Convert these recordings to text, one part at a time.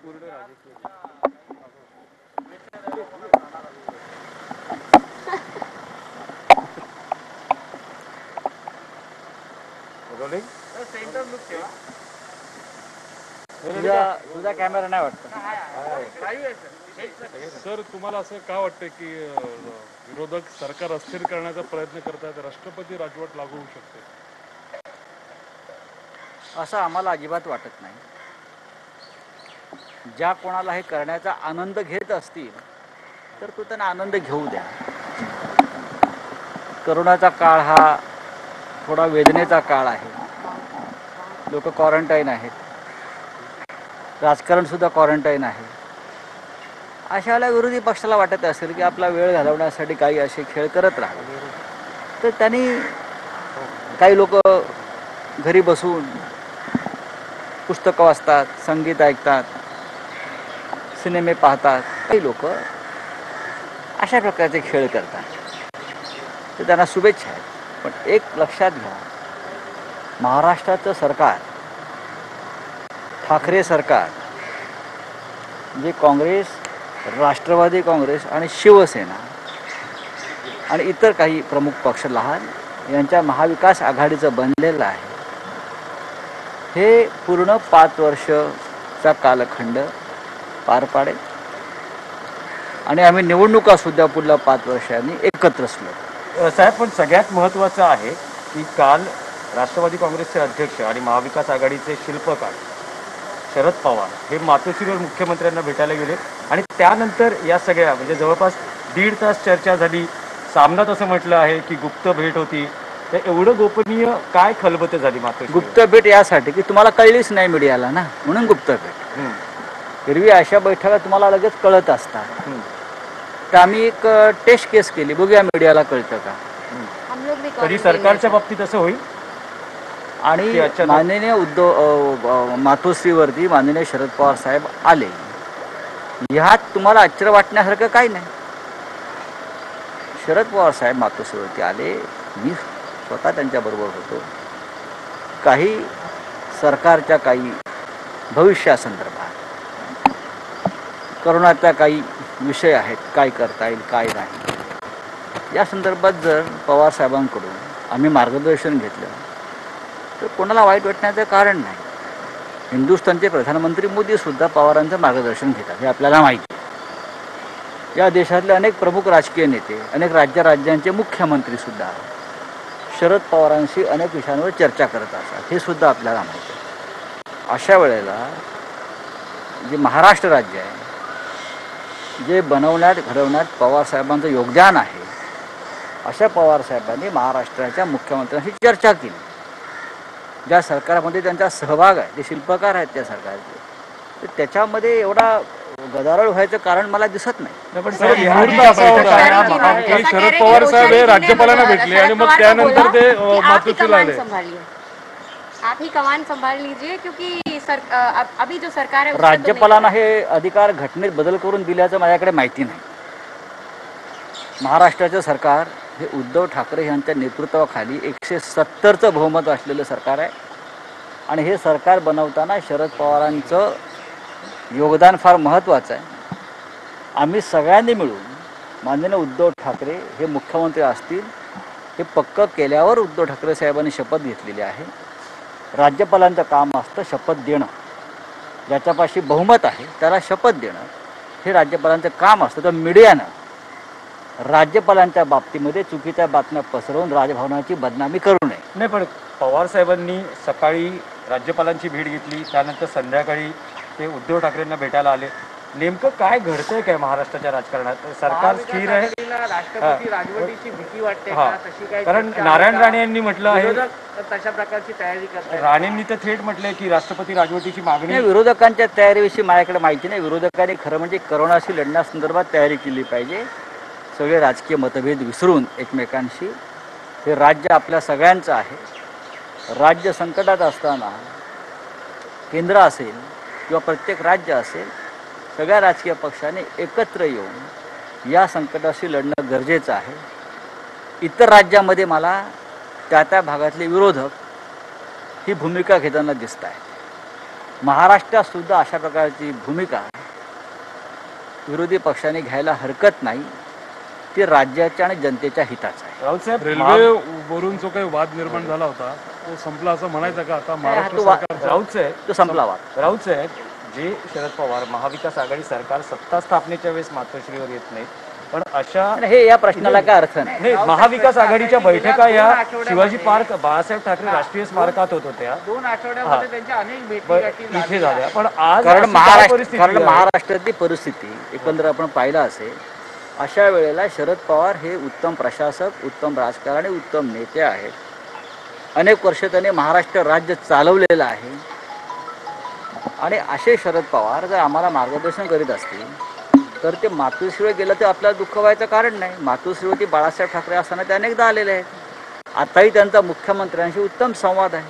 तुझा कॅमेरा नाही वाटत सर. तुम्हाला असं का वाटतं की विरोधक सरकार अस्थिर करण्याचा प्रयत्न करतात, राष्ट्रपती राजवट लागू होऊ शकते? असं आम्हाला अजिबात वाटत नाही. ज्या कोणाला हे करण्याचा आनंद घेत असतील तर तो त्यांना आनंद घेऊ द्या. करोनाचा काळ हा थोडा वेदनेचा काळ आहे. लोक क्वारंटाईन आहेत, राजकारणसुद्धा क्वारंटाईन आहे. अशाला विरोधी पक्षाला वाटत असेल की आपला वेळ घालवण्यासाठी काही असे खेळ करत राहावे, तर त्यांनी काही लोक घरी बसून पुस्तकं वाचतात, संगीत ऐकतात, सिनेमे पाहतात. काही लोक अशा प्रकारचे खेळ करतात, तर त्यांना शुभेच्छा आहेत. पण एक लक्षात घ्या, महाराष्ट्राचं सरकार, ठाकरे सरकार, जे काँग्रेस, राष्ट्रवादी काँग्रेस आणि शिवसेना आणि इतर काही प्रमुख पक्ष लहान यांच्या महाविकास आघाडीचं बनलेलं आहे, हे पूर्ण 5 वर्षचा कालखंड पार पाडेल आणि आम्ही निवडणुकासुद्धा पुढल्या 5 वर्षांनी एकत्र असलो. साहेब, पण सगळ्यात महत्त्वाचं आहे की काल राष्ट्रवादी काँग्रेसचे अध्यक्ष आणि महाविकास आघाडीचे शिल्पकार शरद पवार हे मातोश्रीवर मुख्यमंत्र्यांना भेटायला गेले आणि त्यानंतर या सगळ्या म्हणजे जवळपास 1.5 तास चर्चा झाली. सामनात असं म्हटलं आहे की गुप्त भेट होती. तर एवढं गोपनीय काय खलबतं झाली मातोश्री? गुप्त भेट यासाठी की तुम्हाला कळलीच नाही मीडियाला ना, म्हणून गुप्त भेट. एरवी अशा बैठका तुम्हाला लगेच कळत असतात. तर आम्ही एक टेस्ट केस केली, बघूया मीडियाला कळतं का. कधी सरकारच्या बाबतीत असं होईल? आणि माननीय मातोश्रीवरती माननीय शरद पवार साहेब आले, ह्यात तुम्हाला आश्चर्य वाटण्यासारखं काही नाही. शरद पवार साहेब मातोश्रीवरती आले, मी स्वतः त्यांच्याबरोबर होतो. काही सरकारच्या काही भविष्यासंदर्भात, करोनाचा काही विषय आहेत, काय करता येईल काय नाही, या संदर्भात जर पवार साहेबांकडून आम्ही मार्गदर्शन घेतलं तर कोणाला वाईट वाटण्याचं कारण नाही. हिंदुस्थानचे प्रधानमंत्री मोदीसुद्धा पवारांचं मार्गदर्शन घेतात, हे आपल्याला माहिती आहे. या देशातले अनेक प्रमुख राजकीय नेते, अनेक राज्यांचे मुख्यमंत्रीसुद्धा शरद पवारांशी अनेक विषयांवर चर्चा करत असतात, हे सुद्धा आपल्याला माहिती आहे. अशा वेळेला जे महाराष्ट्र राज्य आहे, जे बनवण्यात घडवण्यात पवारसाहेबांचं योगदान आहे, अशा पवारसाहेबांनी महाराष्ट्राच्या मुख्यमंत्र्यांशी चर्चा केली. ज्या सरकारमध्ये त्यांचा सहभाग आहे, ते शिल्पकार आहेत त्या सरकारचे, तर त्याच्यामध्ये एवढा गदारोळ व्हायचं कारण मला दिसत नाही. पण शरद पवार साहेब हे राज्यपालांना भेटले आणि मग त्यानंतर ते मातोश्रीला आले. आप ही कमान संभाल लीजिए क्योंकि अभी जो सरकार है राज्यपालांना हे अधिकार घटनेत बदल करून दिल्याचं माझ्याकडे माहिती नाही. महाराष्ट्राचं सरकार हे उद्धव ठाकरे यांच्या नेतृत्वाखाली 170चं बहुमत असलेलं सरकार आहे आणि हे सरकार बनवताना शरद पवारांचं योगदान फार महत्त्वाचं आहे. आम्ही सगळ्यांनी मिळून माननीय उद्धव ठाकरे हे मुख्यमंत्री असतील हे पक्क केल्यावर उद्धव ठाकरे साहेबांनी शपथ घेतलेली आहे. राज्यपालांचं काम असतं शपथ देणं, ज्याच्यापाशी बहुमत आहे त्याला शपथ देणं हे राज्यपालांचं काम असतं. तर मीडियानं राज्यपालांच्या बाबतीमध्ये चुकीच्या बातम्या पसरवून राजभवनाची बदनामी करू नये. नाही, पण पवार साहेबांनी सकाळी राज्यपालांची भेट घेतली, त्यानंतर संध्याकाळी ते उद्धव ठाकरेंना भेटायला आले. नेमकं काय घडतंय काय महाराष्ट्राच्या राजकारणात? सरकार स्थिर आहे, राष्ट्रपती राजवटीची भीती वाटते का? तशी काय? कारण नारायण राणे यांनी म्हटलं आहे, तशा प्रकारची तयारी करतात. राणेंनी तर थेट म्हटलंय की राष्ट्रपती राजवटीची मागणी. विरोधकांच्या तयारीविषयी माझ्याकडे माहिती नाही. विरोधकांनी खरं म्हणजे करोनाशी लढण्यासंदर्भात तयारी केली पाहिजे. सगळे राजकीय मतभेद विसरून एकमेकांशी, हे राज्य आपल्या सगळ्यांचं आहे. राज्य संकटात असताना केंद्र असेल किंवा प्रत्येक राज्य असेल, सगळ्या राजकीय पक्षांनी एकत्र येऊन या संकटाशी लढणं गरजेचं आहे. इतर राज्यामध्ये मला त्या भागातले विरोधक ही भूमिका घेताना दिसत आहे. महाराष्ट्रात सुद्धा अशा प्रकारची भूमिका विरोधी पक्षाने घ्यायला हरकत नाही. ती राज्याच्या आणि जनतेच्या हिताचं आहे. राऊत साहेब रेल्वेवरून जो काही वाद निर्माण झाला होता तो संपला असं म्हणायचं का आता महाराष्ट्र सरकारचा? राऊत साहेब तो संपला वाद. राऊत साहेब, जे शरद पवार महाविकास आघाडी सरकार सत्ता स्थापनेच्या वेळेस मातोश्रीवर येत नाही, पण अशा आणि हे या प्रश्नाला काय अर्थ नाही. नाही, महाविकास आघाडीच्या बैठका या शिवाजी पार्क बाळासाहेब ठाकरे राष्ट्रीय स्मारकात होत होत्या, 2 आठवड्यामध्ये त्यांच्या अनेक भेटी गाठी तिथे झाल्या. पण आज कारण अशी काय परिस्थिती कारण आहे? महाराष्ट्रातली परिस्थिती एकंदर आपण पाहिलं असेल. अशा वेळेला शरद पवार हे उत्तम प्रशासक, उत्तम राजकारणी, उत्तम नेते आहेत. अनेक वर्ष त्यांनी महाराष्ट्र राज्य चालवलेलं आहे. आणि असे शरद पवार जर आम्हाला मार्गदर्शन करीत असतील तर ते मातोश्रीवर गेलं तर आपल्याला दुःख व्हायचं कारण नाही. मातोश्रीवरती बाळासाहेब ठाकरे असताना ते अनेकदा आलेले आहेत. आताही त्यांचा मुख्यमंत्र्यांशी उत्तम संवाद आहे.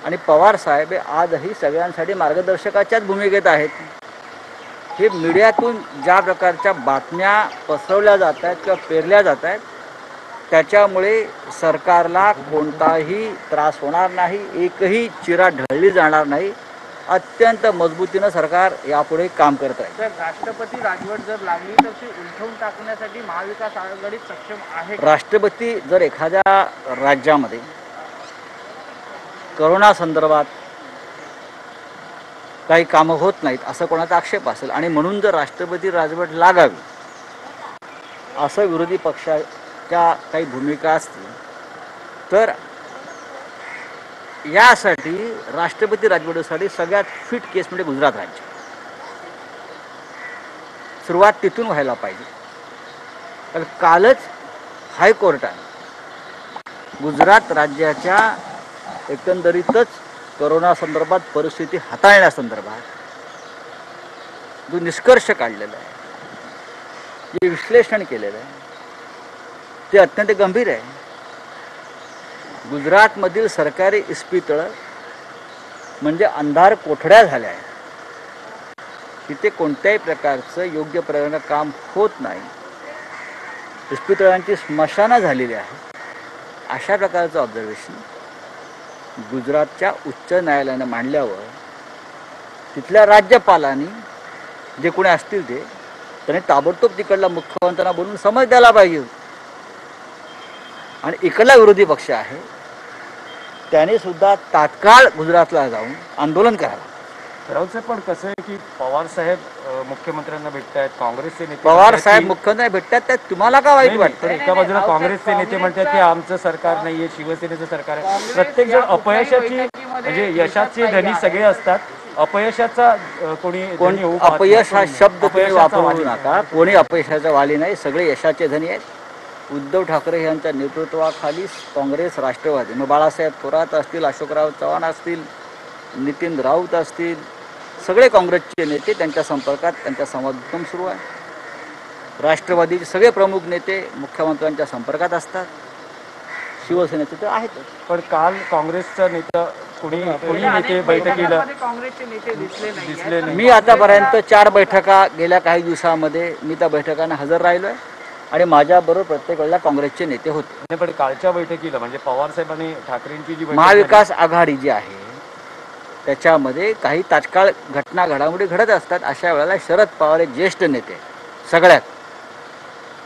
आणि पवार साहेब हे आजही सगळ्यांसाठी मार्गदर्शकाच्याच भूमिकेत आहेत. हे मीडियातून ज्या प्रकारच्या बातम्या पसरवल्या जात आहेत किंवा पेरल्या जात आहेत त्याच्यामुळे सरकारला कोणताही त्रास होणार नाही, एकही चिरा ढळली जाणार नाही. अत्यंत मजबूतीनं सरकार यापुढे काम करत आहे. तर राष्ट्रपती राजवट जर लागली तर ती उलथवून टाकण्यासाठी महाविकास आघाडी सक्षम आहे का? राष्ट्रपती जर एखाद्या राज्यामध्ये करोना संदर्भात काही कामं होत नाहीत असं कोणाचा आक्षेप असेल आणि म्हणून जर राष्ट्रपती राजवट लागावी असं विरोधी पक्षाच्या काही भूमिका असतील तर यासाठी राष्ट्रपती राजवटीसाठी सगळ्यात फिट केस म्हणजे गुजरात राज्य. सुरुवात तिथून व्हायला पाहिजे. तर कालच हायकोर्टाने गुजरात राज्याच्या एकंदरीतच करोना संदर्भात परिस्थिती हाताळण्यासंदर्भात जो निष्कर्ष काढलेला आहे, जे विश्लेषण केलेलं आहे ते अत्यंत गंभीर आहे. गुजरातमधील सरकारी इस्पितळं म्हणजे अंधार कोठड्या झाल्या आहेत. तिथे कोणत्याही प्रकारचं योग्य प्रकारे काम होत नाही. इस्पितळांची स्मशानं झालेली आहेत. अशा प्रकारचं ऑब्झर्वेशन गुजरातच्या उच्च न्यायालयानं मांडल्यावर तिथल्या राज्यपालांनी जे कोणी असतील त्यांनी ताबडतोब तिकडला मुख्यमंत्र्यांना बोलून समज द्यायला पाहिजे. आणि इकडला विरोधी पक्ष आहे त्याने सुद्धा तात्काळ गुजरातला जाऊन आंदोलन करावं. राऊत साहेब, पण कसं आहे की पवार साहेब मुख्यमंत्र्यांना भेटतायत, काँग्रेसचे नेते पवार म्हणतात साहेब की- मुख्यमंत्री भेटतात त्यात तुम्हाला का वाईट नाही, वाटतं? पण एका बाजूला काँग्रेसचे नेते म्हणतात की आमचं सरकार नाहीये, शिवसेनेचं सरकार आहे. प्रत्येक जण अपयशाची म्हणजे यशाचे धनी सगळे असतात, अपयशाचा कोणी धनी होऊ पाहत अपयश हा नाही. शब्द तुम्ही अपयशाचा वापरू वाली. नका. कोणी अपयशाचा वाली नाही, सगळे यशाचे धनी आहेत. उद्धव ठाकरे यांच्या नेतृत्वाखाली काँग्रेस, राष्ट्रवादी, मग बाळासाहेब थोरात असतील, अशोकराव चव्हाण असतील, नितीन राऊत असतील, सगळे काँग्रेसचे नेते त्यांच्या संपर्कात, त्यांच्या संवाद उत्तम सुरू आहे. राष्ट्रवादीचे सगळे प्रमुख नेते मुख्यमंत्र्यांच्या संपर्कात असतात. शिवसेनेचे तर आहेतच. पण काल काँग्रेसचा नेता कोणी नेते बैठकीला काँग्रेसचे नेते दिसले नाही. मी आतापर्यंत 4 बैठका गेल्या काही दिवसामध्ये मी त्या बैठकांना हजर राहिलो आहे आणि माझ्याबरोबर प्रत्येक वेळेला काँग्रेसचे नेते होते. नाही, पण कालच्या बैठकीला म्हणजे पवार साहेब आणि ठाकरेंची जी बैठक महाविकास आघाडी जी आहे त्याच्यामध्ये काही तात्काळ घटना घडामोडी घडत असतात. अशा वेळेला शरद पवार हे ज्येष्ठ नेते सगळ्यात,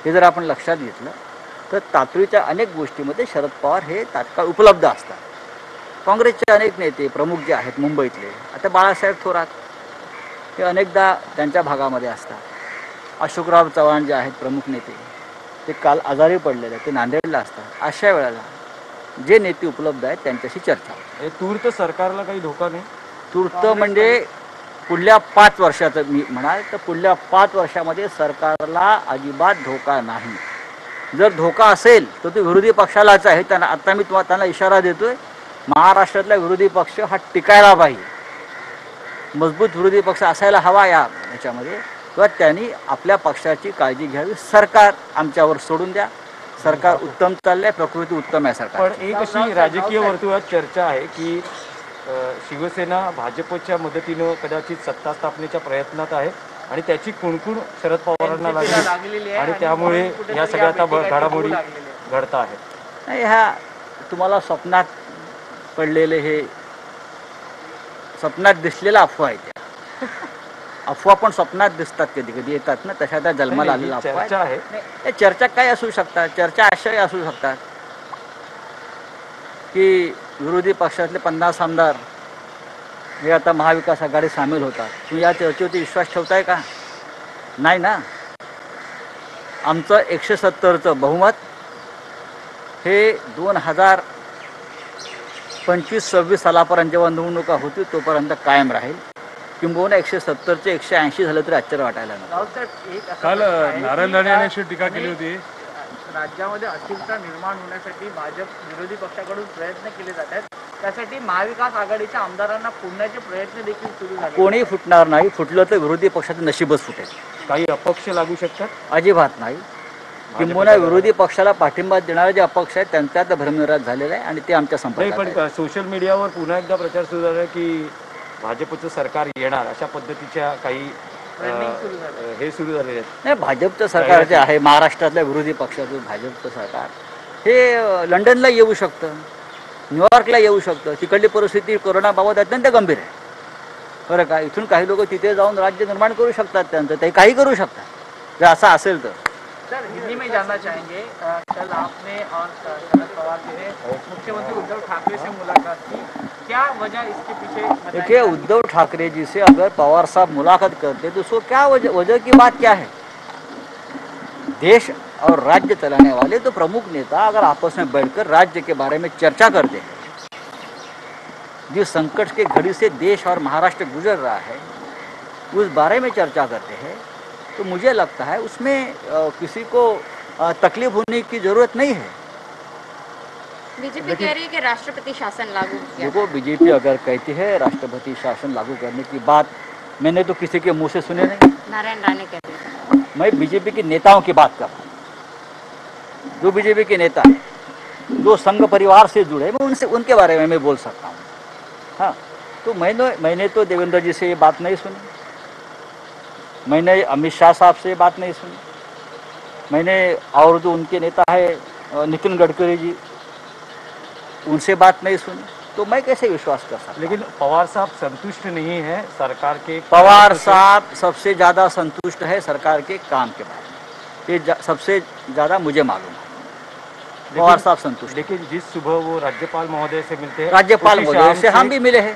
हे जर आपण लक्षात घेतलं तर तातडीच्या अनेक गोष्टीमध्ये शरद पवार हे तात्काळ उपलब्ध असतात. काँग्रेसचे अनेक नेते प्रमुख जे आहेत मुंबईतले, आता बाळासाहेब थोरात हे अनेकदा त्यांच्या भागामध्ये असतात. अशोकराव चव्हाण जे आहेत प्रमुख नेते ते काल आजारी पडलेले, ते नांदेडला असतात. अशा वेळेला जे नेते उपलब्ध आहेत त्यांच्याशी चर्चा. हे तूर्त सरकारला काही धोका नाही. तूर्त म्हणजे पुढल्या 5 वर्षाचं मी म्हणाल तर पुढल्या 5 वर्षामध्ये सरकारला अजिबात धोका नाही. जर धोका असेल तर तो विरोधी पक्षालाच आहे. त्यांना आता मी त्यांना इशारा देतोय, महाराष्ट्रातला विरोधी पक्ष हा टिकायला पाहिजे. मजबूत विरोधी पक्ष असायला हवा याच्यामध्ये, किंवा त्यांनी आपल्या पक्षाची काळजी घ्यावी. सरकार आमच्यावर सोडून द्या, सरकार उत्तम चाललंय, प्रकृती उत्तम आहे सरकार. पण एक अशी राजकीय वर्तुळात चर्चा आहे की शिवसेना भाजपच्या मदतीनं कदाचित सत्ता स्थापनेच्या प्रयत्नात आहे आणि त्याची कुणकुण शरद पवारांना लागली आणि त्यामुळे या सगळ्या आता घडामोडी घडत आहेत. नाही, ह्या तुम्हाला स्वप्नात पडलेले हे स्वप्नात दिसलेल्या अफवा आहेत त्या. अफवा पण स्वप्नात दिसतात, कधी कधी येतात ना, तशा त्या जन्माला नाही, आलेल्या ही अफवा चर्चा आहे. नाही, या चर्चा काय असू शकतात, चर्चा अशाही असू शकतात की विरोधी पक्षातले 50 आमदार हे आता महाविकास आघाडीत सामील होतात. तुम्ही या चर्चेवरती विश्वास ठेवताय का? नाही ना. आमचं 170चं बहुमत हे 2025-26 सालापर्यंत जेव्हा निवडणुका होती तोपर्यंत कायम राहील. किंबहुना 170चे 180 झालं तरी आश्चर्य वाटायला नको. राऊत साहेब, एक असा काल प्रश्न आहे की नारायण राणे यांनी अशी टीका केली होती. राज्यामध्ये अस्थिरता निर्माण होण्यासाठी भाजप विरोधी पक्षाकडून प्रयत्न केले जात आहेत. त्यासाठी महाविकास आघाडीच्या आमदारांना फोडण्याचे प्रयत्न देखील सुरू झाले. कोणी फुटणार नाही. फुटलं तर विरोधी पक्षाचं नशीबच फुटेल. काही अपक्ष लागू शकतात. अजिबात नाही. किंबहुना विरोधी पक्षाला पाठिंबा देणारे जे अपक्ष आहेत त्यांच्यात भ्रमनिराश झालेला आहे आणि ते आमच्या नाही, संपर्कात पण आहेत. सोशल मीडियावर पुन्हा एकदा प्रचार सुरू झाला की भाजपचं सरकार येणार अशा पद्धतीच्या काही हे सुरू झालेले आहेत. नाही, भाजपचं सरकार जे आहे महाराष्ट्रातल्या विरोधी पक्षाचं भाजपचं सरकार हे लंडनला येऊ शकतं, न्यूयॉर्कला येऊ शकतं. तिकडली परिस्थिती कोरोनाबाबत अत्यंत गंभीर आहे. बरं का, इथून काही लोक तिथे जाऊन राज्य निर्माण करू शकतात, त्यांचं ते काही करू शकतात जर असं असेल तर. सर, हिंदी में जानना चाहेंगे, कल आपने और शरद पवार जी ने मुख्यमंत्री उद्धव ठाकरे से मुलाकात की, क्या वजह इसके पीछे बताई देखिए, जा रही है? उद्धव ठाकरे जी से अगर पवार साहब मुलाकात करते तो उसको क्या वजह की बात क्या है? देश और राज्य चलाने वाले तो प्रमुख नेता अगर आपस में बैठकर राज्य के बारे में चर्चा करते हैं, जिस संकट के घड़ी से देश और महाराष्ट्र गुजर रहा है उस बारे में चर्चा करते हैं, तो मुझे लगता है उसमें किसी को तकलीफ होने की ज़रूरत नहीं है. बीजेपी कह रही है कि राष्ट्रपति शासन लागू किया देखो, बीजेपी अगर कहती है राष्ट्रपति शासन लागू करने की बात, मैंने तो किसी के मुंह से सुने नहीं. नारायण राणे कहते हैं. मैं बीजेपी के नेताओं की बात कर रहा हूँ. जो बीजेपी के नेता हैं, जो संघ परिवार से जुड़े, मैं उनसे उनके बारे में मैं बोल सकता हूँ. हाँ, तो मैंने तो देवेंद्र जी से ये बात नहीं सुनी, मैंने अमित शाह साहब से ये बात नहीं सुनी, मैंने और जो उनके नेता है नितिन गडकरी जी, उनसे बात नहीं सुनी, तो मैं कैसे विश्वास कर सकता? लेकिन पवार साहब संतुष्ट नहीं है सरकार के. पवार साहब सबसे ज़्यादा संतुष्ट है सरकार के काम के बारे में. ये सबसे ज़्यादा मुझे मालूम है. पवार साहब संतुष्ट. लेकिन जिस सुबह वो राज्यपाल महोदय से मिलते हैं, राज्यपाल उसी महोदय शाम से हम भी मिले हैं.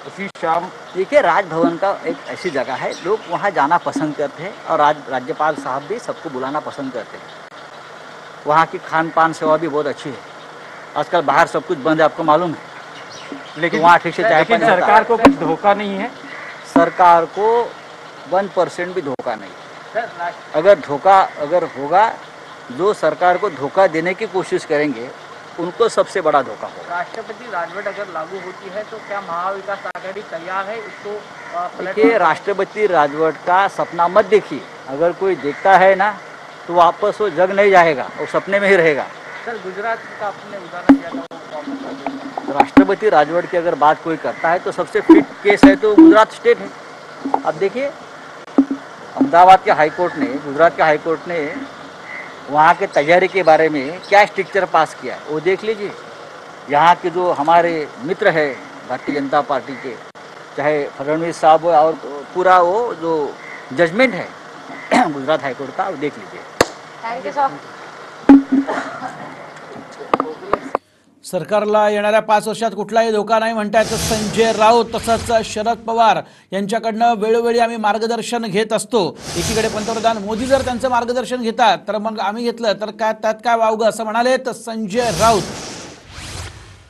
उसी शाम देखिए, राजभवन का एक ऐसी जगह है, लोग वहाँ जाना पसंद करते हैं और राज्यपाल साहब भी सबको बुलाना पसंद करते हैं. वहाँ की खान पान सेवा भी बहुत अच्छी है. आजकल बाहर सब कुछ बंद है, आपको मालूम है. लेकिन तो वहाँ ठीक से चाय लेकिन पानी होता सरकार है. को कुछ धोखा नहीं है. सरकार को 1% भी धोखा नहीं. सर, अगर धोखा अगर होगा, जो सरकार को धोखा देने की कोशिश करेंगे उनको सबसे बड़ा धोखा होगा. राष्ट्रपति राजवट अगर लागू होती है तो क्या महाविकास आघाड़ी तैयार है इसको देखिए, राष्ट्रपति राजवट का सपना मत देखिए. अगर कोई देखता है ना तो वापस वो जग नहीं जाएगा, वो सपने में ही रहेगा. सर, गुजरात का आपने उदाहरण दिया था, वो वापस आ गया. राष्ट्रपति राजवट की अगर बात कोई करता है तो सबसे फिट केस है तो गुजरात स्टेट है. अब देखिए, अहमदाबाद के हाईकोर्ट ने, गुजरात के हाईकोर्ट ने वहाँ के तैयारी के बारे में क्या स्ट्रिक्चर पास किया है वो देख लीजिए. यहाँ के जो हमारे मित्र है भारतीय जनता पार्टी के, चाहे फडणवीस साहब हो और पूरा वो जो जजमेंट है गुजरात हाईकोर्ट का, वो देख लीजिए. Thank you sir. सरकारला येणाऱ्या 5 वर्षात कुठलाही धोका नाही म्हणतायत संजय राऊत. तसंच शरद पवार यांच्याकडनं वेळोवेळी आम्ही मार्गदर्शन घेत असतो. एकीकडे पंतप्रधान मोदी जर त्यांचं मार्गदर्शन घेतात तर मग आम्ही घेतलं तर काय त्यात काय वावगं असं म्हणालेत संजय राऊत.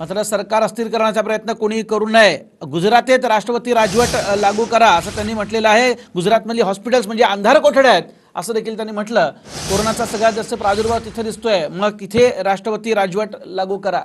मात्र सरकार अस्थिर करण्याचा प्रयत्न कोणी करू नये. गुजरातेत राष्ट्रपती राजवट लागू करा असं त्यांनी म्हटलेलं आहे. गुजरातमधली हॉस्पिटल्स म्हणजे अंधार कोठड्या आहेत असं देखील त्यांनी म्हटलं. कोरोनाचा सगळ्यात जास्त प्रादुर्भाव तिथे दिसतोय, मग तिथे राष्ट्रपती राजवट लागू करा.